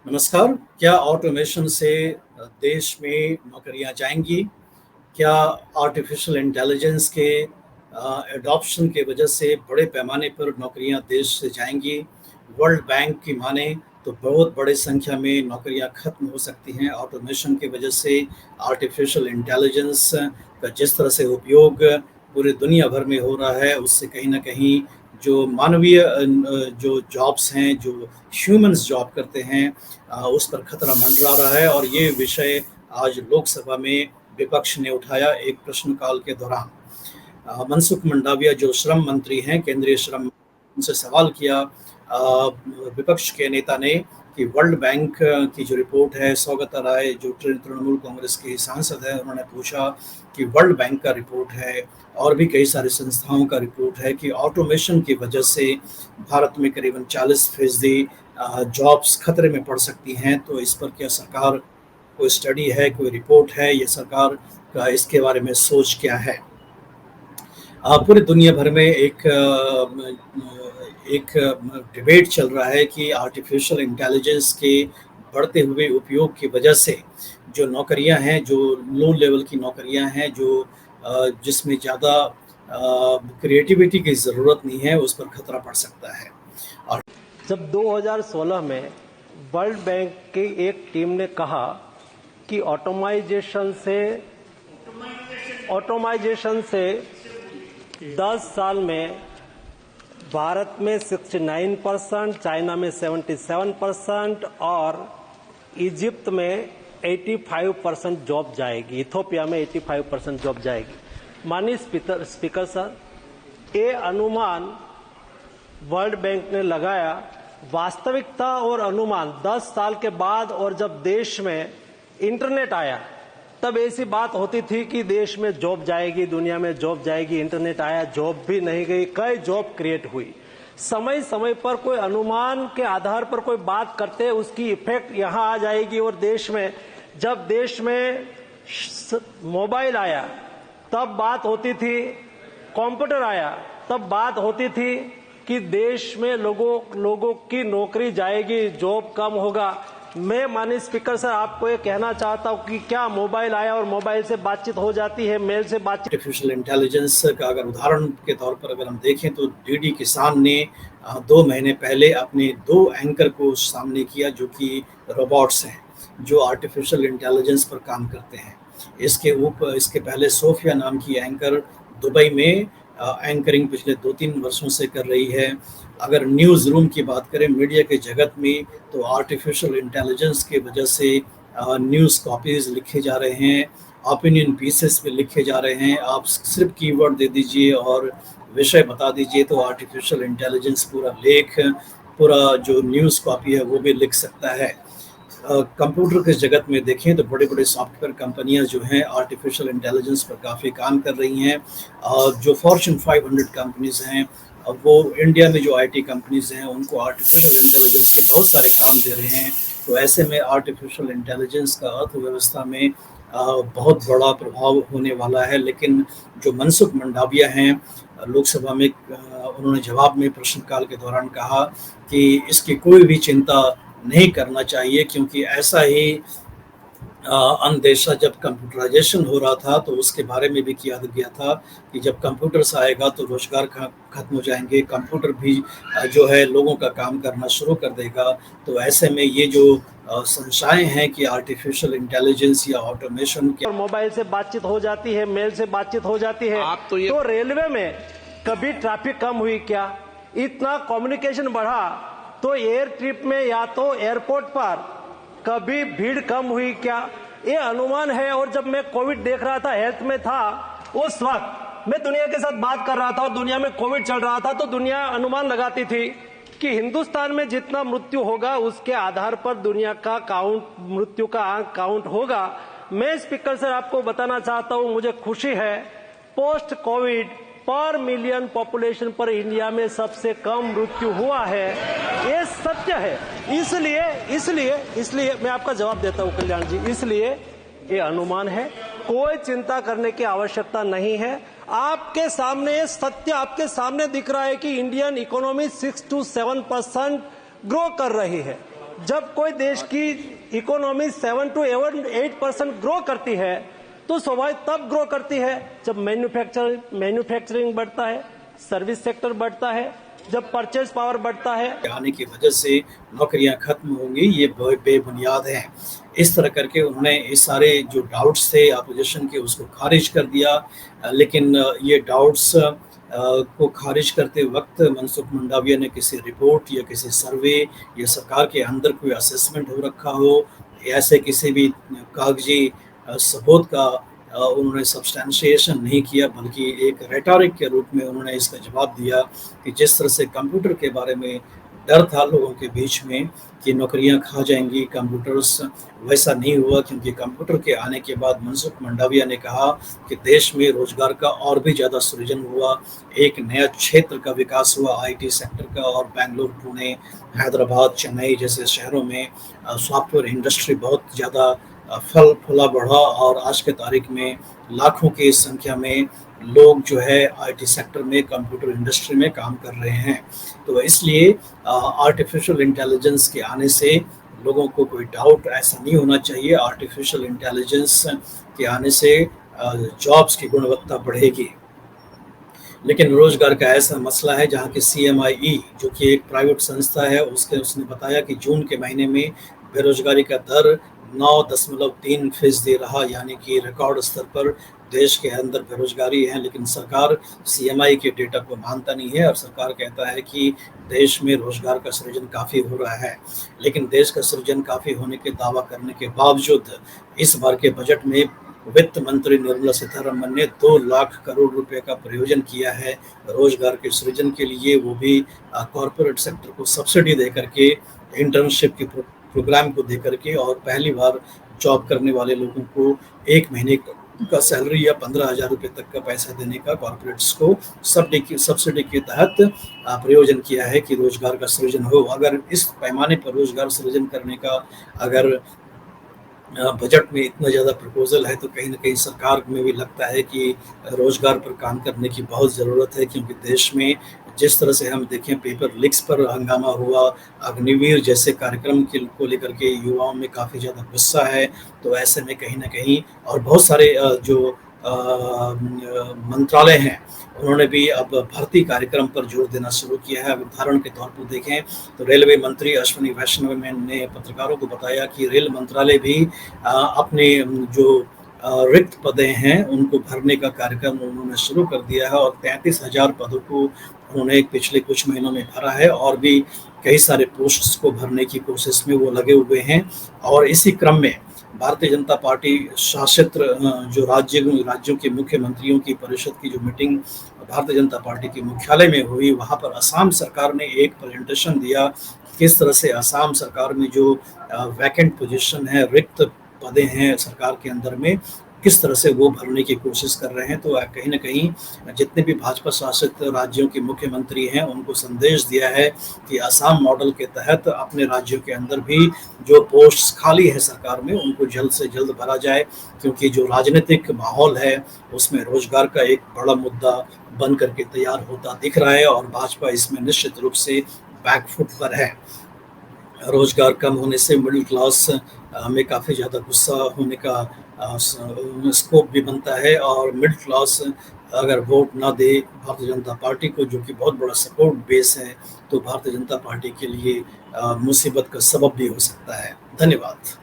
नमस्कार। क्या ऑटोमेशन से देश में नौकरियां जाएंगी? क्या आर्टिफिशियल इंटेलिजेंस के एडॉप्शन के वजह से बड़े पैमाने पर नौकरियां देश से जाएंगी? वर्ल्ड बैंक की माने तो बहुत बड़े संख्या में नौकरियां खत्म हो सकती हैं ऑटोमेशन की वजह से। आर्टिफिशियल इंटेलिजेंस का जिस तरह से उपयोग पूरी दुनिया भर में हो रहा है, उससे कहीं ना कहीं जो मानवीय जो जॉब्स हैं, जो ह्यूमंस जॉब करते हैं, उस पर खतरा मंडरा रहा है। और ये विषय आज लोकसभा में विपक्ष ने उठाया एक प्रश्नकाल के दौरान। मनसुख मंडाविया जो श्रम मंत्री हैं, केंद्रीय श्रम, उनसे सवाल किया विपक्ष के नेता ने कि वर्ल्ड बैंक की जो रिपोर्ट है, सौगता राय जो तृणमूल कांग्रेस की सांसद है, उन्होंने पूछा कि वर्ल्ड बैंक का रिपोर्ट है और भी कई सारी संस्थाओं का रिपोर्ट है कि ऑटोमेशन की वजह से भारत में करीबन 40% जॉब्स खतरे में पड़ सकती हैं। तो इस पर क्या सरकार कोई स्टडी है, कोई रिपोर्ट है, या सरकार का इसके बारे में सोच क्या है? पूरी दुनिया भर में एक डिबेट चल रहा है कि आर्टिफिशियल इंटेलिजेंस के बढ़ते हुए उपयोग की वजह से जो नौकरियां हैं, जो लो लेवल की नौकरियां हैं, जो जिसमें ज़्यादा क्रिएटिविटी की ज़रूरत नहीं है, उस पर खतरा पड़ सकता है। और जब 2016 में वर्ल्ड बैंक की एक टीम ने कहा कि ऑटोमाइजेशन से 10 साल में भारत में 69%, चाइना में 77% और इजिप्ट में 85% जॉब जाएगी, इथियोपिया में 85% जॉब जाएगी। माननीय स्पीकर सर, ये अनुमान वर्ल्ड बैंक ने लगाया, वास्तविकता और अनुमान 10 साल के बाद, और जब देश में इंटरनेट आया तब ऐसी बात होती थी कि देश में जॉब जाएगी, दुनिया में जॉब जाएगी। इंटरनेट आया, जॉब भी नहीं गई, कई जॉब क्रिएट हुई। समय समय पर कोई अनुमान के आधार पर कोई बात करते, उसकी इफेक्ट यहाँ आ जाएगी। और जब देश में मोबाइल आया तब बात होती थी, कंप्यूटर आया तब बात होती थी कि देश में लोगों की नौकरी जाएगी, जॉब कम होगा। मैं माननीय स्पीकर सर आपको ये कहना चाहता हूँ कि क्या मोबाइल आया और मोबाइल से बातचीत हो जाती है, मेल से बातचीत? आर्टिफिशियल इंटेलिजेंस का अगर उदाहरण के तौर पर अगर हम देखें तो डीडी किसान ने 2 महीने पहले अपने 2 एंकर को सामने किया जो कि रोबोट्स हैं, जो आर्टिफिशियल इंटेलिजेंस पर काम करते हैं। इसके पहले सोफिया नाम की एंकर दुबई में एंकरिंग पिछले 2-3 वर्षों से कर रही है। अगर न्यूज़ रूम की बात करें मीडिया के जगत में, तो आर्टिफिशियल इंटेलिजेंस की वजह से न्यूज़ कॉपीज़ लिखे जा रहे हैं, ओपिनियन पीसेस भी लिखे जा रहे हैं। आप सिर्फ कीवर्ड दे दीजिए और विषय बता दीजिए तो आर्टिफिशियल इंटेलिजेंस पूरा लेख, पूरा जो न्यूज़ कॉपी है वो भी लिख सकता है। कंप्यूटर के जगत में देखें तो बड़े बड़े सॉफ्टवेयर कंपनियां जो हैं आर्टिफिशियल इंटेलिजेंस पर काफ़ी काम कर रही हैं। जो फॉर्च्यून 500 कंपनीज हैं, वो इंडिया में जो आईटी कंपनीज हैं उनको आर्टिफिशियल इंटेलिजेंस के बहुत सारे काम दे रहे हैं। तो ऐसे में आर्टिफिशियल इंटेलिजेंस का अर्थव्यवस्था में बहुत बड़ा प्रभाव होने वाला है। लेकिन जो मनसुख मंडाविया हैं, लोकसभा में उन्होंने जवाब में प्रश्नकाल के दौरान कहा कि इसकी कोई भी चिंता नहीं करना चाहिए, क्योंकि ऐसा ही अंदेशा जब कंप्यूटराइजेशन हो रहा था तो उसके बारे में भी किया गया था कि जब कंप्यूटर्स आएगा तो रोजगार खत्म हो जाएंगे, कंप्यूटर भी जो है लोगों का काम करना शुरू कर देगा। तो ऐसे में ये जो संशय हैं कि आर्टिफिशियल इंटेलिजेंस या ऑटोमेशन के और मोबाइल से बातचीत हो जाती है, मेल से बातचीत हो जाती है, तो रेलवे में कभी ट्रैफिक कम हुई क्या? इतना कम्युनिकेशन बढ़ा तो एयर ट्रिप में या तो एयरपोर्ट पर कभी भीड़ कम हुई क्या? ये अनुमान है। और जब मैं कोविड देख रहा था, हेल्थ में था, उस वक्त मैं दुनिया के साथ बात कर रहा था और दुनिया में कोविड चल रहा था, तो दुनिया अनुमान लगाती थी कि हिंदुस्तान में जितना मृत्यु होगा उसके आधार पर दुनिया का मृत्यु का आंक काउंट होगा। मैं स्पीकर सर आपको बताना चाहता हूं, मुझे खुशी है पोस्ट कोविड पर मिलियन पॉपुलेशन पर इंडिया में सबसे कम मृत्यु हुआ है। ये सत्य है। इसलिए मैं आपका जवाब देता हूं कल्याण जी, इसलिए ये अनुमान है, कोई चिंता करने की आवश्यकता नहीं है। आपके सामने ये सत्य आपके सामने दिख रहा है कि इंडियन इकोनॉमी 6 to 7% ग्रो कर रही है। जब कोई देश की इकोनॉमी 7 to 8% ग्रो करती है तो स्वाभाविक तब ग्रो करती है जब मैन्युफैक्चरिंग बढ़ता है, सर्विस सेक्टर बढ़ता है, जब परचेज पावर बढ़ता है। आने की वजह से नौकरियां खत्म होंगी, ये बेबुनियाद है। इस तरह करके उन्होंने इस सारे जो डाउट्स थे अपोजिशन के उसको खारिज कर दिया। लेकिन ये डाउट्स को खारिज करते वक्त मनसुख मंडाविया ने किसी रिपोर्ट या किसी सर्वे या सरकार के अंदर कोई असेसमेंट हो रखा हो, ऐसे किसी भी कागजी सबूत का उन्होंने सब्सटेंशिएशन नहीं किया, बल्कि एक रेटोरिक के रूप में उन्होंने इसका जवाब दिया कि जिस तरह से कंप्यूटर के बारे में डर था लोगों के बीच में कि नौकरियां खा जाएंगी कंप्यूटर्स, वैसा नहीं हुआ, क्योंकि कंप्यूटर के आने के बाद मनसुख मंडाविया ने कहा कि देश में रोजगार का और भी ज़्यादा सृजन हुआ, एक नया क्षेत्र का विकास हुआ आईटी सेक्टर का, और बेंगलुरु, पुणे, हैदराबाद, चेन्नई जैसे शहरों में सॉफ्टवेयर इंडस्ट्री बहुत ज़्यादा फल फूला बढ़ा, और आज के तारीख में लाखों की संख्या में लोग जो है आईटी सेक्टर में, कंप्यूटर इंडस्ट्री में काम कर रहे हैं। तो इसलिए आर्टिफिशियल इंटेलिजेंस के आने से लोगों को कोई डाउट ऐसा नहीं होना चाहिए। आर्टिफिशियल इंटेलिजेंस के आने से जॉब्स की गुणवत्ता बढ़ेगी। लेकिन रोजगार का ऐसा मसला है जहाँ की CMIE जो कि एक प्राइवेट संस्था है, उसने बताया कि जून के महीने में बेरोजगारी का दर 9.3% रहा, यानी कि रिकॉर्ड स्तर पर देश के अंदर बेरोजगारी है। लेकिन सरकार CMI के डेटा को मानता नहीं है और सरकार कहता है कि देश में रोजगार का सृजन काफ़ी हो रहा है। लेकिन देश का सृजन काफ़ी होने के दावा करने के बावजूद इस बार के बजट में वित्त मंत्री निर्मला सीतारमन ने 2 लाख करोड़ रुपए का प्रयोजन किया है रोजगार के सृजन के लिए, वो भी कॉरपोरेट सेक्टर को सब्सिडी दे करके, इंटर्नशिप की प्रोग्राम को दे करके, और पहली बार जॉब करने वाले लोगों को 1 महीने का सैलरी या 15,000 रुपये तक का पैसा देने का कॉरपोरेट्स को सब्सिडी के तहत प्रयोजन किया है कि रोजगार का सृजन हो। अगर इस पैमाने पर रोजगार सृजन करने का अगर बजट में इतना ज़्यादा प्रपोजल है तो कहीं ना कहीं सरकार में भी लगता है कि रोजगार पर काम करने की बहुत ज़रूरत है, क्योंकि देश में जिस तरह से हम देखें पेपर लीक्स पर हंगामा हुआ, अग्निवीर जैसे कार्यक्रम को लेकर के युवाओं में काफ़ी ज़्यादा गुस्सा है। तो ऐसे में कहीं ना कहीं और बहुत सारे जो मंत्रालय हैं उन्होंने भी अब भर्ती कार्यक्रम पर जोर देना शुरू किया है। अब उदाहरण के तौर पर देखें तो रेलवे मंत्री अश्विनी वैष्णव ने पत्रकारों को बताया कि रेल मंत्रालय भी अपने जो रिक्त पदे हैं उनको भरने का कार्यक्रम उन्होंने शुरू कर दिया है, और 33,000 पदों को उन्होंने पिछले कुछ महीनों में भरा है, और भी कई सारे पोस्ट्स को भरने की कोशिश में वो लगे हुए हैं। और इसी क्रम में भारतीय जनता पार्टी शासित जो राज्यों के मुख्यमंत्रियों की परिषद की जो मीटिंग भारतीय जनता पार्टी के मुख्यालय में हुई, वहाँ पर असम सरकार ने एक प्रेजेंटेशन दिया किस तरह से असम सरकार में जो वैकेंट पोजीशन है, रिक्त पदे हैं सरकार के अंदर में, किस तरह से वो भरने की कोशिश कर रहे हैं। तो कहीं ना कहीं जितने भी भाजपा शासित राज्यों के मुख्यमंत्री हैं उनको संदेश दिया है कि असम मॉडल के तहत अपने राज्यों के अंदर भी जो पोस्ट्स खाली है सरकार में उनको जल्द से जल्द भरा जाए, क्योंकि जो राजनीतिक माहौल है उसमें रोजगार का एक बड़ा मुद्दा बन करके तैयार होता दिख रहा है, और भाजपा इसमें निश्चित रूप से बैकफुट पर है। रोजगार कम होने से मिडिल क्लास में काफ़ी ज़्यादा गुस्सा होने का स्कोप भी बनता है, और मिडिल क्लास अगर वोट ना दे भारतीय जनता पार्टी को, जो कि बहुत बड़ा सपोर्ट बेस है, तो भारतीय जनता पार्टी के लिए मुसीबत का सबब भी हो सकता है। धन्यवाद।